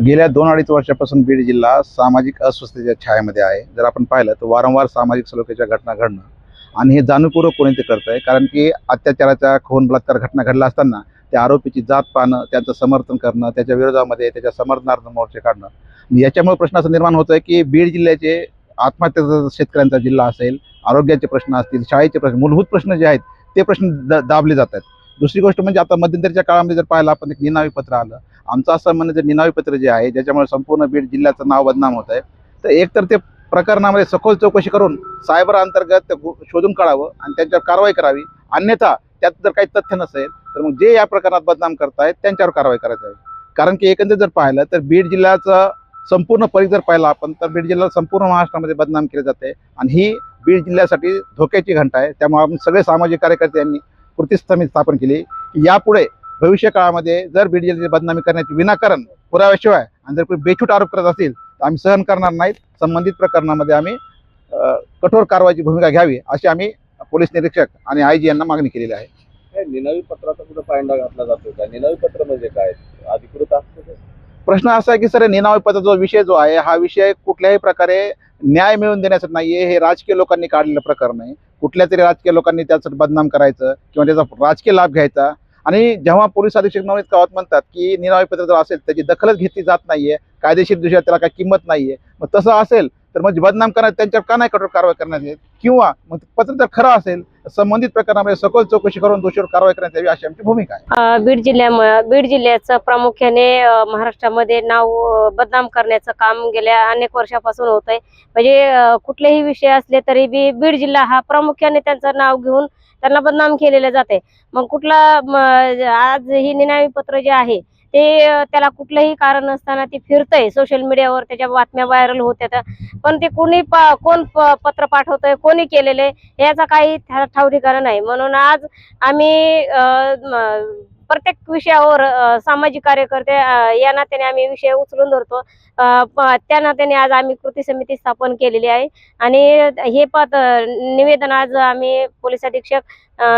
गेल्या 2-2.5 वर्षापासून बीड जिल्हा सामाजिक अस्वस्थतेच्या छायेमध्ये आहे. जर आपण पाहिलं तर वारंवार सामाजिक सलोख्याच्या घटना घडणं आणि हे जाणीवपूर्वक कोणी ते करत आहे. कारण की अत्याचाराच्या खून बलात्कार घटना घडला असताना त्या आरोपीची जात पाहणं, त्यांचं समर्थन करणं, त्याच्या विरोधामध्ये त्याच्या समर्थनार्थ मोर्चे काढणं. याच्यामुळे प्रश्न असा निर्माण होतोय की बीड जिल्ह्याचे आत्महत्या शेतकऱ्यांचा जिल्हा असेल, आरोग्याचे प्रश्न असतील, शाळेचे प्रश्न, मूलभूत प्रश्न जे आहेत ते प्रश्न दाबले जात आहेत. दुसरी गोष्ट म्हणजे आता मध्यंतरीच्या काळामध्ये जर पाहिलं आपण एक निनावी पत्र आलं. आमचं असं म्हणणं जे निनावी पत्र जे आहे ज्याच्यामुळे संपूर्ण बीड जिल्ह्याचं नाव बदनाम होत आहे, तर एकतर ते प्रकरणामध्ये सखोल चौकशी करून सायबर अंतर्गत शोधून काढावं आणि त्यांच्यावर कारवाई करावी. अन्यथा त्यात जर काही तथ्य नसेल तर मग जे या प्रकरणात बदनाम करतायत त्यांच्यावर कारवाई करायची आहे. कारण की एकंदर जर पाहिलं तर बीड जिल्ह्याचं संपूर्ण परिसर जर पाहिला आपण तर बीड जिल्ह्याला संपूर्ण महाराष्ट्रामध्ये बदनाम केले जाते आणि ही बीड जिल्ह्यासाठी धोक्याची घंटा आहे. त्यामुळे आपण सगळे सामाजिक कार्यकर्ते यांनी कृती समिती स्थापन केली की यापुढे भविष्य काळामध्ये जर बीड जिल्ह्याची बदनामी करण्याची विनाकारण पुराव्याशिवाय आणि जर कोणी बेछूट आरोप करत असेल तर आम्ही सहन करणार नाहीत. संबंधित प्रकरणामध्ये आम्ही कठोर कारवाईची भूमिका घ्यावी अशी आम्ही पोलीस निरीक्षक आणि IG यांना मागणी केलेली आहे. निनावी पत्राचा कुठं पायंडा घातला जातो का? निनावी पत्र म्हणजे काय? अधिकृत असतं? प्रश्न असा आहे की सर निनावी पत्राचा विषय जो आहे हा विषय कुठल्याही प्रकारे न्याय मिळवून देण्यासाठी नाहीये. हे राजकीय लोकांनी काढलेलं प्रकरण आहे. कुठल्या तरी राजकीय लोकांनी त्याचं बदनाम करायचं किंवा त्याचा राजकीय लाभ घ्यायचा. आणि जेव्हा पोलीस अधीक्षक नवनीत कावत म्हणतात की निनावी पत्र जर असेल त्याची दखलच घेतली जात नाहीये, कायदेशीर दृष्ट्या त्याला काही किंमत नाहीये, मग तसं असेल तर मग बदनाम करण्यात त्यांच्यावर का नाही कठोर कारवाई करण्यात येत? किंवा मग पत्र जर खरं असेल संबंधित प्रकरणामध्ये सखोल चौकशी करून दोषीवर कारवाई करण्यात यावी अशी आमची भूमिका आहे. बीड जिल्ह्याचं प्रामुख्याने महाराष्ट्रामध्ये नाव बदनाम करण्याचं काम गेल्या अनेक वर्षापासून होत आहे. म्हणजे कुठलेही विषय असले तरी बी बीड जिल्हा हा प्रामुख्याने त्यांचं नाव घेऊन त्यांना बदनाम केलेलं जाते. मग आज ही निनावी पत्र जे आहे ते त्याला कुठलंही कारण नसताना ते फिरतंय सोशल मीडियावर, त्याच्या बातम्या व्हायरल होत्या. पण ते कोण पत्र पाठवतंय, कोणी केलेले याचा काही ठाव ठिकाणा नाही. म्हणून आज आम्ही प्रत्येक विषयावर सामाजिक कार्यकर्ते या नात्याने आम्ही विषय उचलून धरतो. त्या नात्याने आज आम्ही कृती समिती स्थापन केलेली आहे आणि हे निवेदन आज आम्ही पोलीस अधीक्षक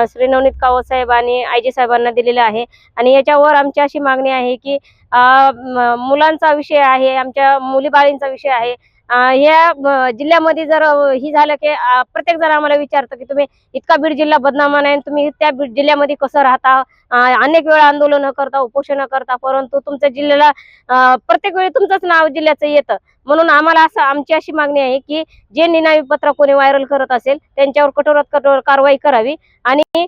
श्री नवनीत कावत साहेब आणि IG साहेबांना दिलेलं आहे. आणि याच्यावर आमची अशी मागणी आहे की मुलांचा विषय आहे, आमच्या मुलीबाळींचा विषय आहे. या जिल्ह्यामध्ये जर ही झालं की प्रत्येक जण आम्हाला विचारतं की तुम्ही इतका बीड जिल्हा बदनामान आहे, तुम्ही त्या बीड जिल्ह्यामध्ये कसं राहता, अनेक वेळा आंदोलनं करता, उपोषण करता, परंतु तुमच्या जिल्ह्याला प्रत्येक वेळी तुमचंच नाव जिल्ह्याचं येतं. म्हणून आम्हाला आमची अशी मागणी आहे की जे निनावी पत्र कोणी व्हायरल करत असेल त्यांच्यावर कठोरात कठोर कारवाई करावी आणि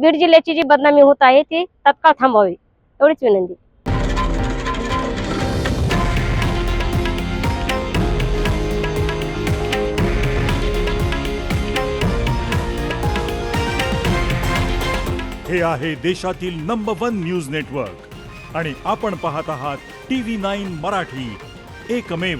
बीड जिल्ह्याची जी बदनामी होत आहे ती तत्काळ थांबवावी, एवढीच विनंती. हे आहे देशातील नंबर 1 न्यूज नेटवर्क आणि आपण पाहत आहात TV9 मराठी, एकमेव.